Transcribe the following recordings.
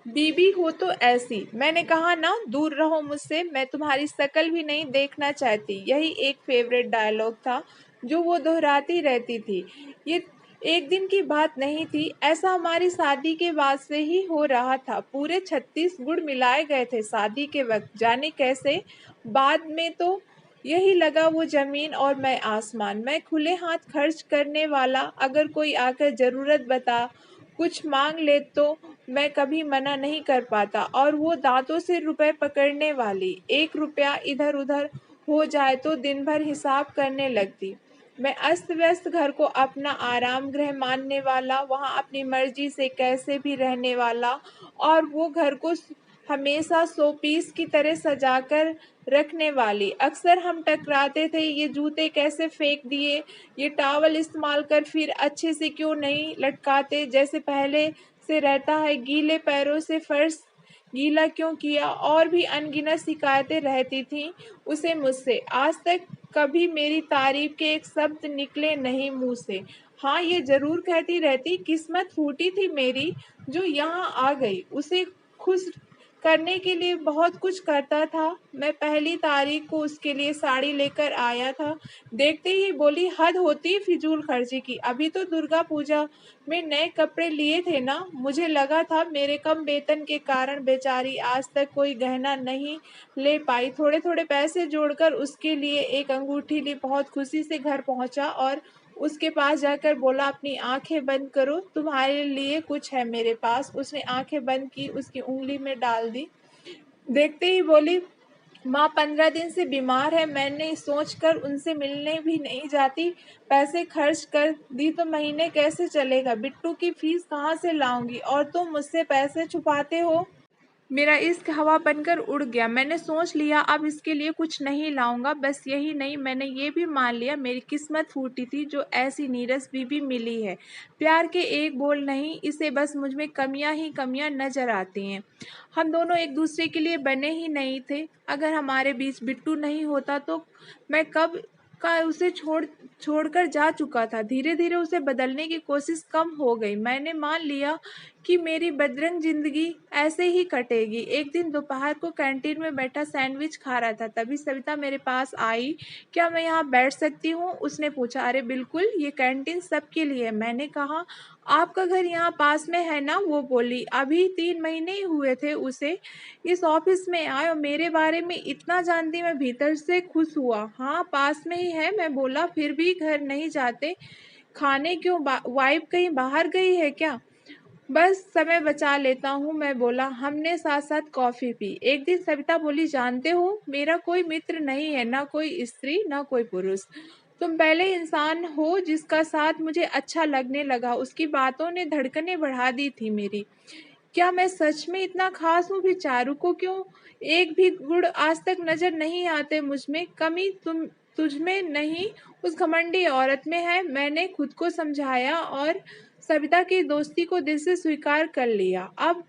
बीबी हो तो ऐसी। मैंने कहा ना, दूर रहो मुझसे, मैं तुम्हारी शक्ल भी नहीं देखना चाहती। यही एक फेवरेट डायलॉग था जो वो दोहराती रहती थी। ये एक दिन की बात नहीं थी, ऐसा हमारी शादी के बाद से ही हो रहा था। पूरे 36 गुड़ मिलाए गए थे शादी के वक्त, जाने कैसे। बाद में तो यही लगा, वो जमीन और मैं आसमान। मैं खुले हाथ खर्च करने वाला, अगर कोई आकर जरूरत बता कुछ मांग ले तो मैं कभी मना नहीं कर पाता। और वो दांतों से रुपए पकड़ने वाली, 1 रुपया इधर उधर हो जाए तो दिन भर हिसाब करने लगती। मैं अस्त व्यस्त घर को अपना आराम गृह मानने वाला, वहां अपनी मर्जी से कैसे भी रहने वाला, और वो घर को हमेशा शोपीस की तरह सजाकर रखने वाली। अक्सर हम टकराते थे, ये जूते कैसे फेंक दिए, ये टॉवल इस्तेमाल कर फिर अच्छे से क्यों नहीं लटकाते जैसे पहले से रहता है, गीले पैरों से फर्श गीला क्यों किया, और भी अनगिनत शिकायतें रहती थीं उसे मुझसे। आज तक कभी मेरी तारीफ के एक शब्द निकले नहीं मुंह से। हाँ, ये जरूर कहती रहती, किस्मत फूटी थी मेरी जो यहाँ आ गई। उसे खुश करने के लिए बहुत कुछ करता था। मैं पहली तारीख को उसके लिए साड़ी लेकर आया था। देखते ही बोली, हद होती फिजूल खर्ची की, अभी तो दुर्गा पूजा में नए कपड़े लिए थे ना। मुझे लगा था मेरे कम वेतन के कारण बेचारी आज तक कोई गहना नहीं ले पाई। थोड़े थोड़े पैसे जोड़कर उसके लिए एक अंगूठी ली। बहुत खुशी से घर पहुंचा और उसके पास जाकर बोला, अपनी आंखें बंद करो, तुम्हारे लिए कुछ है मेरे पास। उसने आंखें बंद की, उसकी उंगली में डाल दी। देखते ही बोली, माँ 15 दिन से बीमार है। मैंने सोचकर उनसे मिलने भी नहीं जाती। पैसे खर्च कर दी तो महीने कैसे चलेगा। बिट्टू की फीस कहाँ से लाऊंगी, और तुम मुझसे पैसे छुपाते हो। मेरा इश्क हवा बनकर उड़ गया। मैंने सोच लिया अब इसके लिए कुछ नहीं लाऊंगा। बस यही नहीं, मैंने ये भी मान लिया मेरी किस्मत फूटी थी जो ऐसी नीरस बीबी मिली है। प्यार के एक बोल नहीं, इसे बस मुझ में कमियां ही कमियां नजर आती हैं। हम दोनों एक दूसरे के लिए बने ही नहीं थे। अगर हमारे बीच बिट्टू नहीं होता तो मैं कब का उसे छोड़कर जा चुका था। धीरे धीरे उसे बदलने की कोशिश कम हो गई। मैंने मान लिया कि मेरी बदरंग जिंदगी ऐसे ही कटेगी। एक दिन दोपहर को कैंटीन में बैठा सैंडविच खा रहा था, तभी सविता मेरे पास आई। क्या मैं यहाँ बैठ सकती हूँ, उसने पूछा। अरे बिल्कुल, ये कैंटीन सबके लिए है। मैंने कहा, आपका घर यहाँ पास में है ना। वो बोली, अभी 3 महीने ही हुए थे उसे इस ऑफिस में आए और मेरे बारे में इतना जानती। मैं भीतर से खुश हुआ। हाँ, पास में ही है। मैं बोला, फिर भी घर नहीं जाते खाने क्यों, वाइफ कहीं बाहर गई है क्या। बस समय बचा लेता हूँ, मैं बोला। हमने साथ साथ कॉफी पी। एक दिन सविता बोली, जानते हो मेरा कोई मित्र नहीं है, ना कोई स्त्री ना कोई पुरुष। तुम पहले इंसान हो जिसका साथ मुझे अच्छा लगने लगा। उसकी बातों ने धड़कनें बढ़ा दी थी मेरी। क्या मैं सच में इतना खास हूँ, फिर चारू को क्यों एक भी गुण आज तक नजर नहीं आते मुझ में। कमी तुझ में नहीं, उस घमंडी औरत में है। मैंने खुद को समझाया और सविता की दोस्ती को दिल से स्वीकार कर लिया। अब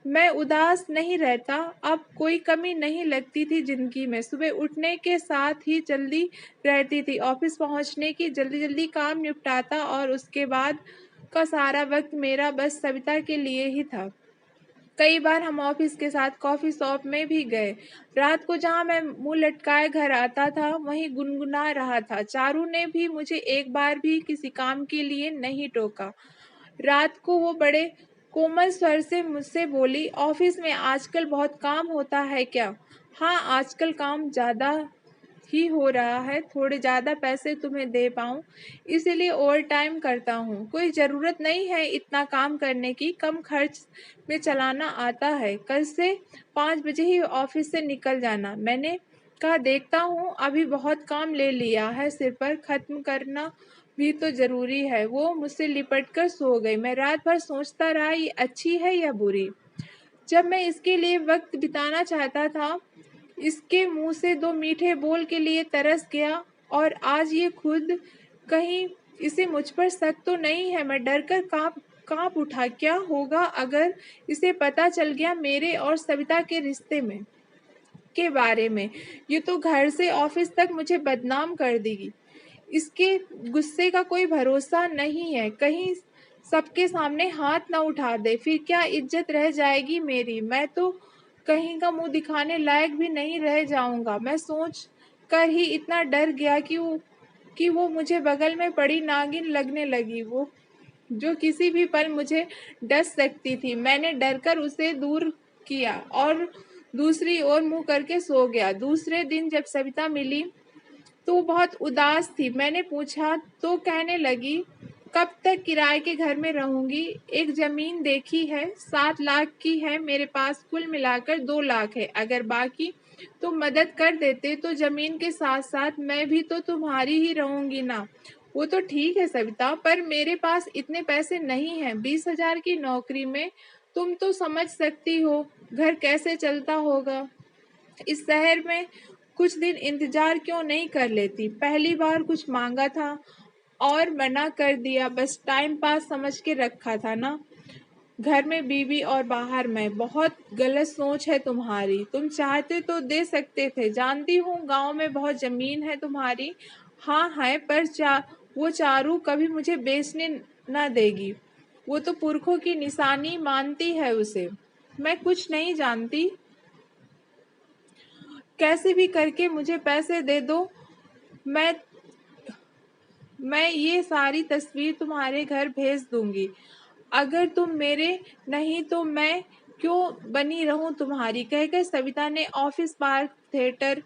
मैं उदास नहीं रहता, अब कोई कमी नहीं लगती थी जिंदगी में। सुबह उठने के साथ ही जल्दी रहती थी, ऑफिस पहुंचने की जल्दी जल्दी काम निपटाता, और उसके बाद का सारा वक्त मेरा बस सविता के लिए ही था। कई बार हम ऑफिस के साथ कॉफी शॉप में भी गए। रात को जहां मैं मुंह लटकाए घर आता था, वहीं गुनगुना रहा था। चारू ने भी मुझे एक बार भी किसी काम के लिए नहीं टोका। रात को वो बड़े कोमल स्वर से मुझसे बोली, ऑफिस में आजकल बहुत काम होता है क्या। हाँ, आजकल काम ज्यादा ही हो रहा है। थोड़े ज्यादा पैसे तुम्हें दे पाऊं इसीलिए ओवर टाइम करता हूँ। कोई जरूरत नहीं है इतना काम करने की, कम खर्च में चलाना आता है। कल से 5 बजे ही ऑफिस से निकल जाना। मैंने कहा, देखता हूँ, अभी बहुत काम ले लिया है सिर पर, खत्म करना भी तो जरूरी है। वो मुझसे लिपट कर सो गई। मैं रात भर सोचता रहा, ये अच्छी है या बुरी। जब मैं इसके लिए वक्त बिताना चाहता था, इसके मुंह से 2 मीठे बोल के लिए तरस गया, और आज ये खुद कहीं इसे मुझ पर शक तो नहीं है। मैं डर कर कांप कांप उठा। क्या होगा अगर इसे पता चल गया मेरे और सविता के रिश्ते में के बारे में। ये तो घर से ऑफिस तक मुझे बदनाम कर देगी। इसके गुस्से का कोई भरोसा नहीं है। कहीं सबके सामने हाथ न उठा दे, फिर क्या इज्जत रह जाएगी मेरी। मैं तो कहीं का मुंह दिखाने लायक भी नहीं रह जाऊंगा। मैं सोच कर ही इतना डर गया कि वो मुझे बगल में पड़ी नागिन लगने लगी, वो जो किसी भी पल मुझे डस सकती थी। मैंने डरकर उसे दूर किया और दूसरी ओर मुंह करके सो गया। दूसरे दिन जब सविता मिली तो वो बहुत उदास थी। मैंने पूछा तो कहने लगी, कब तक किराए के घर में रहूंगी। एक जमीन देखी है, 7 लाख की है मेरे पास, कुल मिलाकर 2 लाख है। अगर बाकी तुम मदद कर देते तो जमीन के साथ साथ मैं भी तो तुम्हारी ही रहूंगी ना। वो तो ठीक है सविता, पर मेरे पास इतने पैसे नहीं हैं। 20,000 की नौकरी में तुम तो समझ सकती हो घर कैसे चलता होगा। इस शहर में कुछ दिन इंतजार क्यों नहीं कर लेती। पहली बार कुछ मांगा था और मना कर दिया, बस टाइम पास समझ के रखा था ना। घर में बीवी और बाहर मैं। बहुत गलत सोच है तुम्हारी। तुम चाहते तो दे सकते थे। जानती हूँ गांव में बहुत जमीन है तुम्हारी। हाँ है, पर वो चारू कभी मुझे बेचने न देगी। वो तो पुरखों की निशानी मानती है उसे। मैं कुछ नहीं जानती, कैसे भी करके मुझे पैसे दे दो। मैं मैं ये सारी तस्वीर तुम्हारे घर भेज दूंगी। अगर तुम मेरे नहीं तो मैं क्यों बनी रहूं तुम्हारी। कहकर सविता ने ऑफिस पार्क थिएटर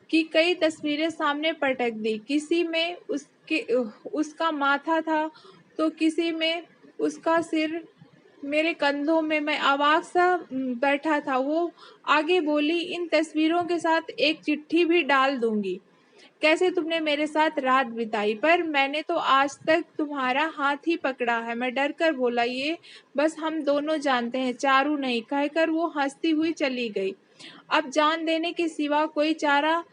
की कई तस्वीरें सामने पटक दी। किसी में उसका माथा था तो किसी में उसका सिर। मेरे कंधों में मैं अवाक सा बैठा था। वो आगे बोली, इन तस्वीरों के साथ एक चिट्ठी भी डाल दूंगी, कैसे तुमने मेरे साथ रात बिताई। पर मैंने तो आज तक तुम्हारा हाथ ही पकड़ा है। मैं डर कर बोला, ये बस हम दोनों जानते हैं, चारू नहीं। कहकर वो हंसती हुई चली गई। अब जान देने के सिवा कोई चारा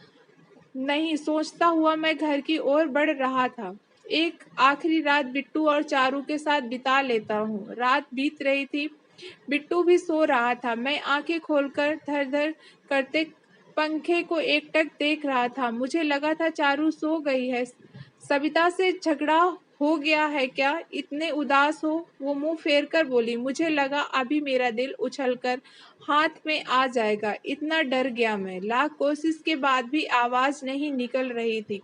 नहीं सोचता हुआ मैं घर की ओर बढ़ रहा था। एक आखिरी रात बिट्टू और चारू के साथ बिता लेता हूँ। रात बीत रही थी, बिट्टू भी सो रहा था। मैं आंखें खोलकर धर धर करते पंखे को एकटक देख रहा था। मुझे लगा था चारू सो गई है। सविता से झगड़ा हो गया है क्या, इतने उदास हो। वो मुंह फेर कर बोली, मुझे लगा अभी मेरा दिल उछलकर हाथ में आ जाएगा। इतना डर गया मैं, लाख कोशिश के बाद भी आवाज नहीं निकल रही थी।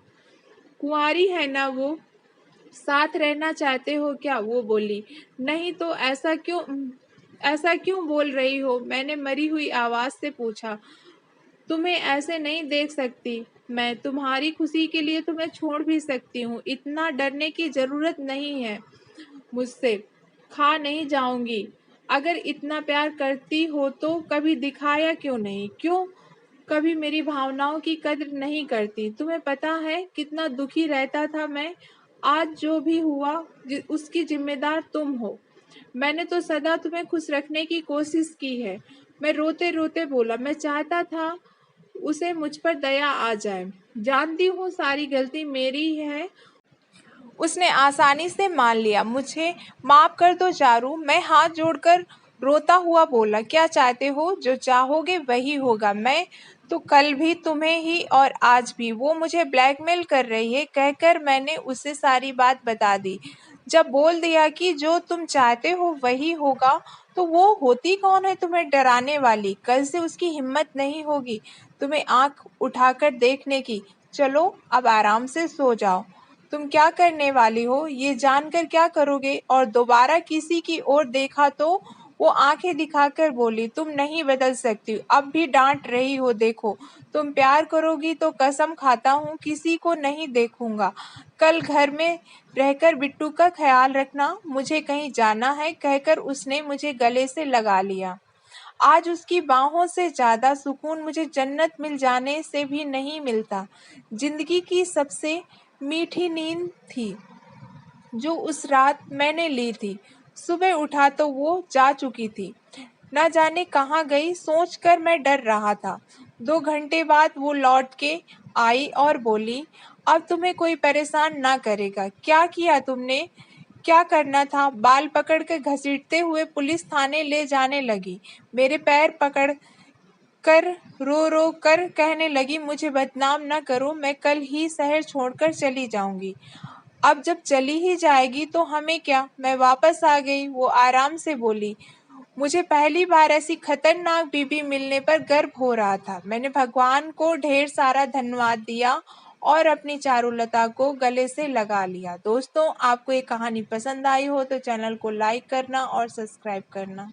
कुंवारी है ना वो, साथ रहना चाहते हो क्या। वो बोली, नहीं तो ऐसा क्यों बोल रही हो। मैंने मरी हुई आवाज से पूछा, तुम्हें ऐसे नहीं देख सकती मैं। तुम्हारी खुशी के लिए तुम्हें छोड़ भी सकती हूँ। इतना डरने की जरूरत नहीं है मुझसे। खा नहीं जाऊंगी। अगर इतना प्यार करती हो तो कभी दिखाया क्यों नहीं। क्यों कभी मेरी भावनाओं की कद्र नहीं करती। तुम्हें पता है कितना दुखी रहता था मैं। आज जो भी हुआ उसकी जिम्मेदार तुम हो। मैंने तो सदा तुम्हें खुश रखने की कोशिश की है। मैं रोते रोते बोला, मैं चाहता था उसे मुझ पर दया आ जाए। जानती हूँ सारी गलती मेरी है। उसने आसानी से मान लिया। मुझे माफ कर दो चारू। मैं हाथ जोड़कर रोता हुआ बोला, क्या चाहते हो, जो चाहोगे वही होगा। मैं तो कल भी तुम्हें ही और आज भी। वो मुझे ब्लैकमेल कर रही है। कहकर मैंने उसे सारी बात बता दी। जब बोल दिया कि जो तुम चाहते हो वही होगा, तो वो होती कौन है तुम्हें डराने वाली। कल से उसकी हिम्मत नहीं होगी तुम्हें आंख उठाकर देखने की। चलो अब आराम से सो जाओ। तुम क्या करने वाली हो ये जानकर क्या करोगे। और दोबारा किसी की ओर देखा तो वो आंखें दिखाकर बोली, तुम नहीं बदल सकती। अब भी डांट रही हो। देखो, तुम प्यार करोगी तो कसम खाता हूँ किसी को नहीं देखूंगा। कल घर में रहकर बिट्टू का ख्याल रखना। मुझे कहीं जाना है। कहकर उसने मुझे गले से लगा लिया। आज उसकी बाहों से ज्यादा सुकून मुझे जन्नत मिल जाने से भी नहीं मिलता। जिंदगी की सबसे मीठी नींद थी जो उस रात मैंने ली थी। सुबह उठा तो वो जा चुकी थी। न जाने कहाँ गई, सोचकर मैं डर रहा था। 2 घंटे बाद वो लौट के आई और बोली, अब तुम्हें कोई परेशान ना करेगा। क्या किया तुमने। क्या करना था। बाल पकड़ कर घसीटते हुए पुलिस थाने ले जाने लगी। मेरे पैर पकड़ कर रो रो कर कहने लगी, मुझे बदनाम न करो। मैं कल ही शहर छोड़कर चली जाऊंगी। अब जब चली ही जाएगी तो हमें क्या। मैं वापस आ गई, वो आराम से बोली। मुझे पहली बार ऐसी खतरनाक बीबी मिलने पर गर्व हो रहा था। मैंने भगवान को ढेर सारा धन्यवाद दिया और अपनी चारुलता को गले से लगा लिया। दोस्तों, आपको ये कहानी पसंद आई हो तो चैनल को लाइक करना और सब्सक्राइब करना।